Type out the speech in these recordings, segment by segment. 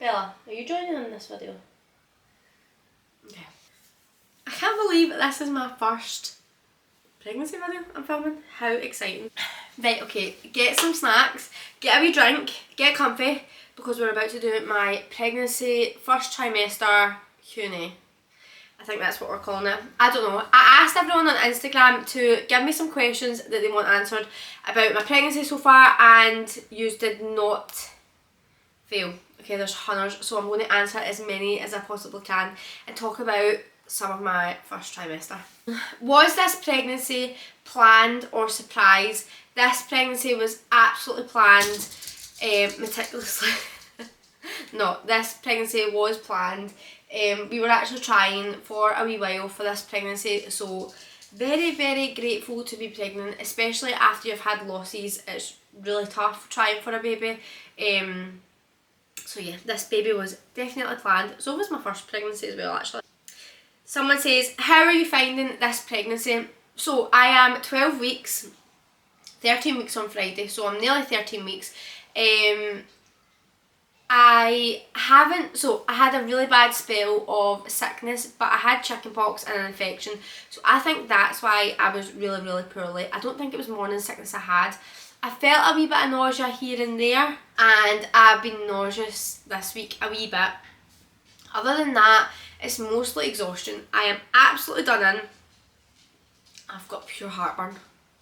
Bella, are you joining in this video? Okay. I can't believe this is my first pregnancy video I'm filming. How exciting. Right, okay, get some snacks, get a wee drink, get comfy, because we're about to do my pregnancy first trimester Q&A. I think that's what we're calling it. I don't know. I asked everyone on Instagram to give me some questions that they want answered about my pregnancy so far, and you did not fail. Okay, there's hundreds, so I'm going to answer as many as I possibly can and talk about some of my first trimester. Was this pregnancy planned or surprise? This pregnancy was absolutely planned, meticulously. No, this pregnancy was planned. We were actually trying for a wee while for this pregnancy, so very, very grateful to be pregnant, especially after you've had losses. It's really tough trying for a baby. So yeah, this baby was definitely planned. So was my first pregnancy as well, actually. Someone says, how are you finding this pregnancy? So I am 12 weeks, 13 weeks on Friday, so I'm nearly 13 weeks. I had a really bad spell of sickness, but I had chickenpox and an infection, so I think that's why I was really, really poorly. I don't think it was morning sickness I had. I felt a wee bit of nausea here and there, and I've been nauseous this week a wee bit. Other than that, it's mostly exhaustion. I am absolutely done in. I've got pure heartburn.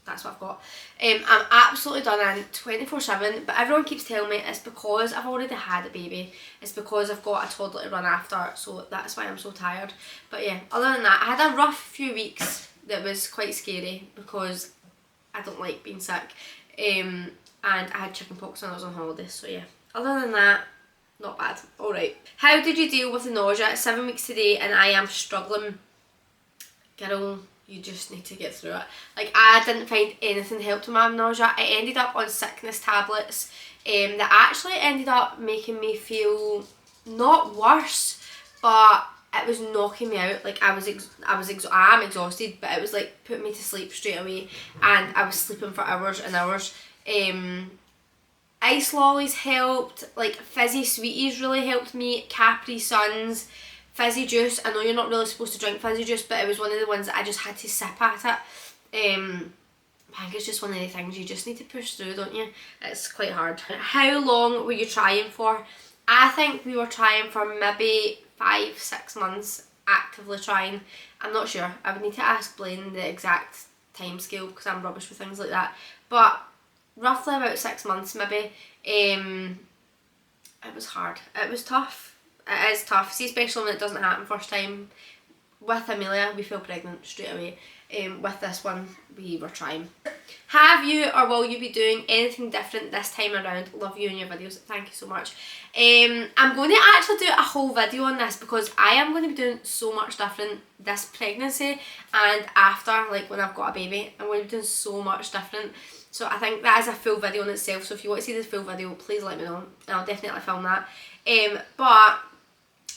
That's what I've got. I'm absolutely done in 24/7, but everyone keeps telling me it's because I've already had a baby. It's because I've got a toddler to run after, so that's why I'm so tired. But yeah, other than that, I had a rough few weeks that was quite scary because I don't like being sick. And I had chickenpox when I was on holiday, so yeah. Other than that, not bad. Alright. How did you deal with the nausea? 7 weeks today and I am struggling. Girl, you just need to get through it. Like, I didn't find anything helped with my nausea. I ended up on sickness tablets that actually ended up making me feel not worse, but it was knocking me out. Like, I am exhausted, but it was like putting me to sleep straight away, and I was sleeping for hours and hours. Ice lollies helped, like fizzy sweeties really helped me, Capri Suns, fizzy juice. I know you're not really supposed to drink fizzy juice, but it was one of the ones that I just had to sip at it. I think it's just one of the things you just need to push through, don't you? It's quite hard. How long were you trying for? I think we were trying for maybe 5-6 months, actively trying. I'm not sure. I would need to ask Blaine the exact time scale because I'm rubbish with things like that. But roughly about 6 months maybe. It was hard. It was tough. It is tough. See, especially when it doesn't happen first time. With Amelia, we fell pregnant straight away. With this one, we were trying. Have you or will you be doing anything different this time around? Love you and your videos. Thank you so much. I'm going to actually do a whole video on this because I am going to be doing so much different this pregnancy and after, like when I've got a baby. I'm going to be doing so much different. So I think that is a full video in itself. So if you want to see the full video, please let me know. I'll definitely film that. But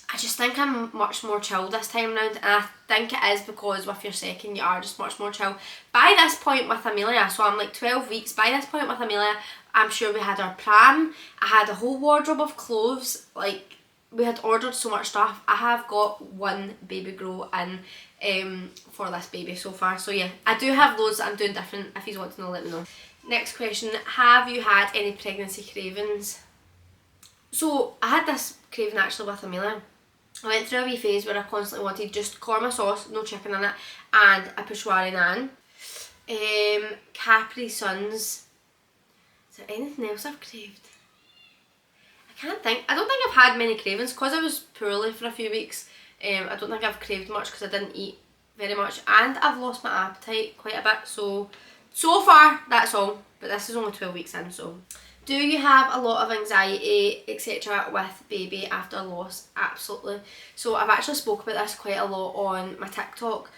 I just think I'm much more chill this time around, and I think it is because with your second you are just much more chill. By this point with Amelia, so I'm like 12 weeks, by this point with Amelia, I'm sure we had our pram, I had a whole wardrobe of clothes, like we had ordered so much stuff. I have got one baby grow in for this baby so far, so yeah, I do have loads that I'm doing different. If you want to know, let me know. Next question, have you had any pregnancy cravings? So I had this craving actually with Amelia. I went through a wee phase where I constantly wanted just korma sauce, no chicken in it, and a peshwari naan. Capri Suns. Is there anything else I've craved? I can't think. I don't think I've had many cravings because I was poorly for a few weeks. I don't think I've craved much because I didn't eat very much, and I've lost my appetite quite a bit. So far that's all. But this is only 12 weeks in, so. Do you have a lot of anxiety, etc. with baby after loss? Absolutely. So I've actually spoke about this quite a lot on my TikTok,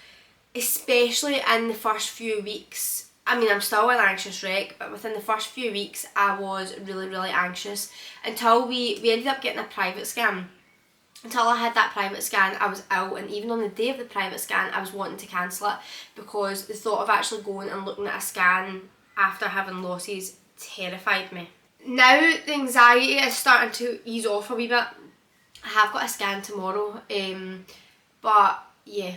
especially in the first few weeks. I mean, I'm still an anxious wreck, but within the first few weeks I was really, really anxious until we ended up getting a private scan. Until I had that private scan, I was ill, and even on the day of the private scan I was wanting to cancel it because the thought of actually going and looking at a scan after having losses terrified me. Now the anxiety is starting to ease off a wee bit. I have got a scan tomorrow, but yeah,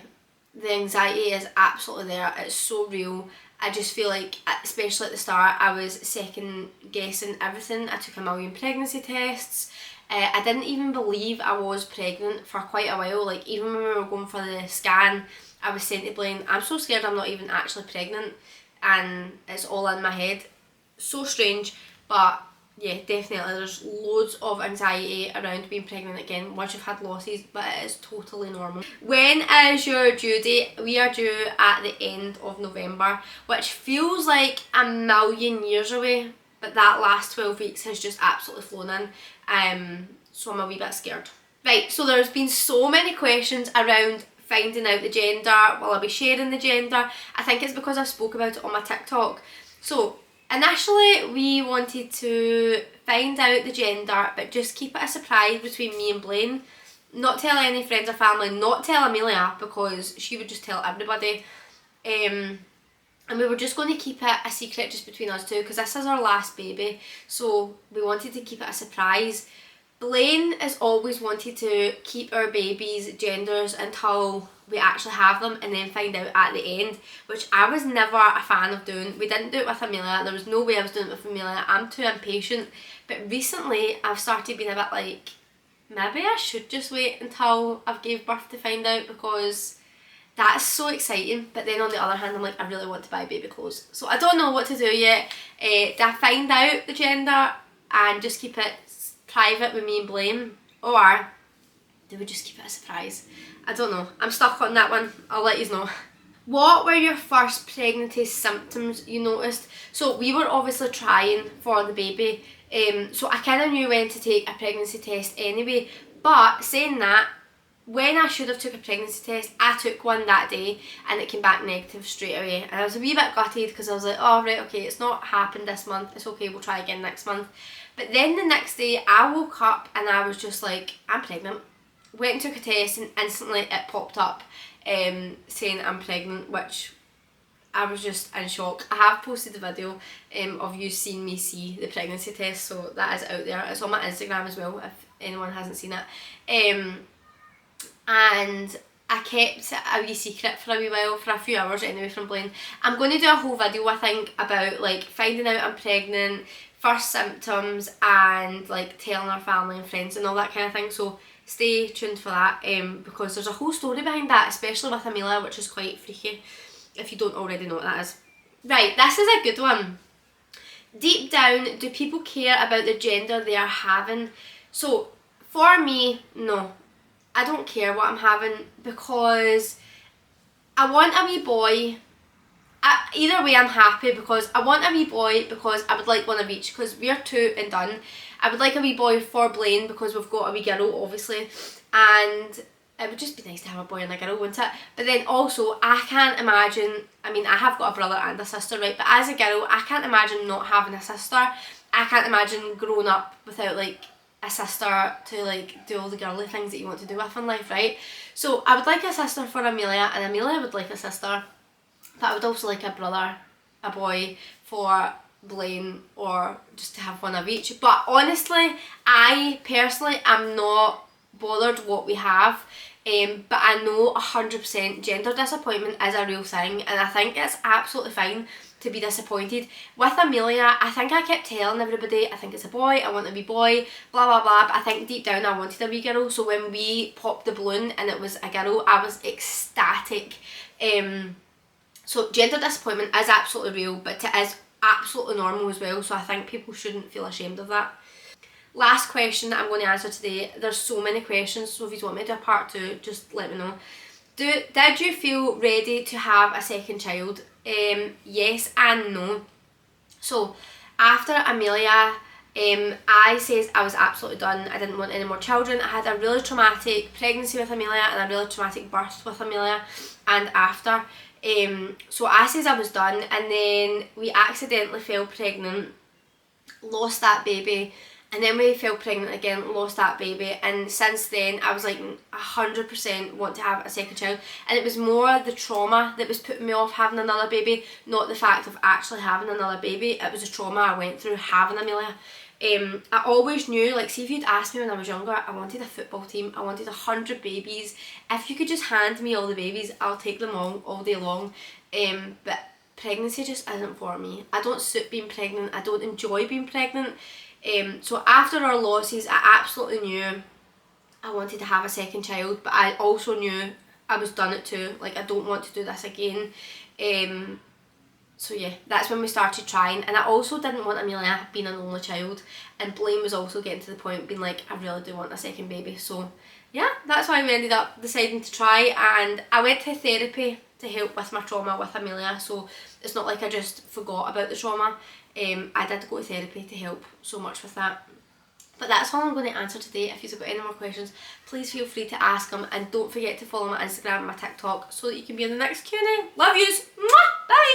the anxiety is absolutely there. It's so real. I just feel like, especially at the start, I was second guessing everything. I took a million pregnancy tests. I didn't even believe I was pregnant for quite a while. Like, even when we were going for the scan, I was saying to Blaine, I'm so scared I'm not even actually pregnant, and it's all in my head. So strange, but yeah, definitely there's loads of anxiety around being pregnant again once you've had losses, but it is totally normal. When is your due date? We are due at the end of November, which feels like a million years away, but that last 12 weeks has just absolutely flown in, so I'm a wee bit scared. Right, so there's been so many questions around finding out the gender. Will I be sharing the gender? I think it's because I spoke about it on my TikTok. So initially we wanted to find out the gender, but just keep it a surprise between me and Blaine. Not tell any friends or family, not tell Amelia, because she would just tell everybody. And we were just going to keep it a secret just between us two, because this is our last baby, so we wanted to keep it a surprise. Blaine has always wanted to keep our babies' genders until we actually have them and then find out at the end, which I was never a fan of doing. We didn't do it with Amelia. There was no way I was doing it with Amelia. I'm too impatient. But recently I've started being a bit like, maybe I should just wait until I've gave birth to find out, because that's so exciting. But then on the other hand, I'm like, I really want to buy baby clothes. So I don't know what to do yet. Do I find out the gender and just keep it private with me and Blaine, or do we just keep it a surprise? I don't know. I'm stuck on that one. I'll let you know. What were your first pregnancy symptoms you noticed? So we were obviously trying for the baby, so I kind of knew when to take a pregnancy test anyway, but saying that, when I should have took a pregnancy test, I took one that day and it came back negative straight away, and I was a wee bit gutted because I was like, oh right, okay, it's not happened this month, it's okay, we'll try again next month. But then the next day I woke up and I was just like, I'm pregnant. Went and took a test and instantly it popped up saying I'm pregnant, which I was just in shock. I have posted a video of you seeing me see the pregnancy test, so that is out there. It's on my Instagram as well if anyone hasn't seen it. And I kept a wee secret for a wee while, for a few hours anyway, from Blaine. I'm going to do a whole video, I think, about like finding out I'm pregnant, first symptoms, and like telling our family and friends and all that kind of thing, so stay tuned for that, because there's a whole story behind that, especially with Amelia, which is quite freaky if you don't already know what that is. Right, this is a good one. Deep down, do people care about the gender they are having? So for me, no. I don't care what I'm having, because I want a wee boy. Either way I'm happy, because I want a wee boy because I would like one of each, because we're 2 and done. I would like a wee boy for Blaine because we've got a wee girl obviously, and it would just be nice to have a boy and a girl, wouldn't it? But then also I can't imagine, I mean I have got a brother and a sister, right, but as a girl I can't imagine not having a sister. I can't imagine growing up without like a sister to like do all the girly things that you want to do with in life, right? So I would like a sister for Amelia, and Amelia would like a sister, but I would also like a brother, a boy for Blaine, or just to have one of each. But honestly, I personally am not bothered what we have, but I know 100% gender disappointment is a real thing, and I think it's absolutely fine to be disappointed. With Amelia, I think I kept telling everybody, I think it's a boy, I want a wee boy, blah blah blah, but I think deep down I wanted a wee girl, so when we popped the balloon and it was a girl, I was ecstatic. So gender disappointment is absolutely real, but it is absolutely normal as well, so I think people shouldn't feel ashamed of that. Last question that I'm going to answer today. There's so many questions, so if you want me to do a part 2, just let me know. Did you feel ready to have a second child? Yes and no. So after Amelia, I said I was absolutely done. I didn't want any more children. I had a really traumatic pregnancy with Amelia and a really traumatic birth with Amelia and after. So I said I was done, and then we accidentally fell pregnant, lost that baby, and then we fell pregnant again, lost that baby, and since then I was like 100% want to have a second child, and it was more the trauma that was putting me off having another baby, not the fact of actually having another baby. It was the trauma I went through having Amelia. I always knew, like, see if you'd asked me when I was younger, I wanted a football team, I wanted 100 babies. If you could just hand me all the babies, I'll take them all day long. But pregnancy just isn't for me. I don't suit being pregnant, I don't enjoy being pregnant. So after our losses, I absolutely knew I wanted to have a second child, but I also knew I was done at 2. Like, I don't want to do this again. So yeah, that's when we started trying, and I also didn't want Amelia being an only child, and Blaine was also getting to the point being like, I really do want a second baby. So yeah, that's why we ended up deciding to try, and I went to therapy to help with my trauma with Amelia, so it's not like I just forgot about the trauma. I did go to therapy to help so much with that. But that's all I'm going to answer today. If you've got any more questions, please feel free to ask them, and don't forget to follow my Instagram and my TikTok so that you can be in the next Q&A. Love yous! Mwah! Bye!